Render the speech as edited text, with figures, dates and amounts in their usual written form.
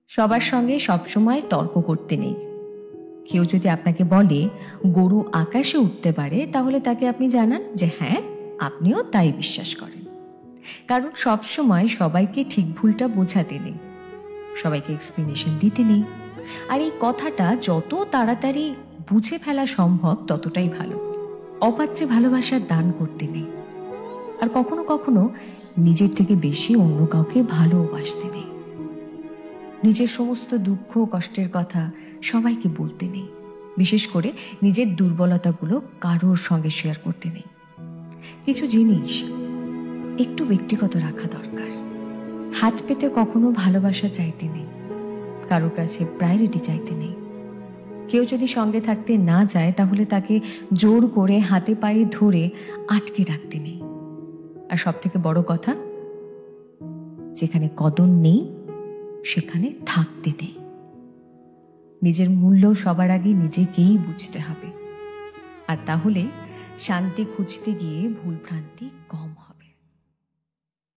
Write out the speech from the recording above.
সবার সঙ্গে সবসময় তর্ক করতে নেই। কেউ যদি আপনাকে বলে গরু আকাশে উঠতে পারে, তাহলে তাকে আপনি জানান যে হ্যাঁ, আপনিও তাই বিশ্বাস করেন। কারণ সবসময় সবাইকে ঠিক ভুলটা বোঝাতে নেই, সবাইকে এক্সপ্লেনেশন দিতে নেই। আর এই কথাটা যত তাড়াতাড়ি বুঝে ফেলা সম্ভব ততটাই ভালো। অপাত্রে ভালোবাসার দান করতে নেই। আর কখনো কখনো নিজের থেকে বেশি অন্য কাউকে ভালোবাসতে নেই। নিজের সমস্ত দুঃখ কষ্টের কথা সবাইকে বলতে নেই। বিশেষ করে নিজের দুর্বলতাগুলো কারোর সঙ্গে শেয়ার করতে নেই। কিছু জিনিস একটু ব্যক্তিগত রাখা দরকার। হাত পেতে কখনো ভালোবাসা চাইতে নেই, কারোর কাছে প্রায়োরিটি চাইতে নেই। কেউ যদি সঙ্গে থাকতে না চায়, তাহলে তাকে জোর করে হাতে পায়ে ধরে আটকে রাখতে নেই। আর সব থেকে বড় কথা, যেখানে কদর নেই সেখানে থাকতে নেই। নিজের মূল্য সবার আগে নিজেকেই বুঝতে হবে। আর তাহলে শান্তি খুঁজতে গিয়ে ভুলভ্রান্তি কম হবে।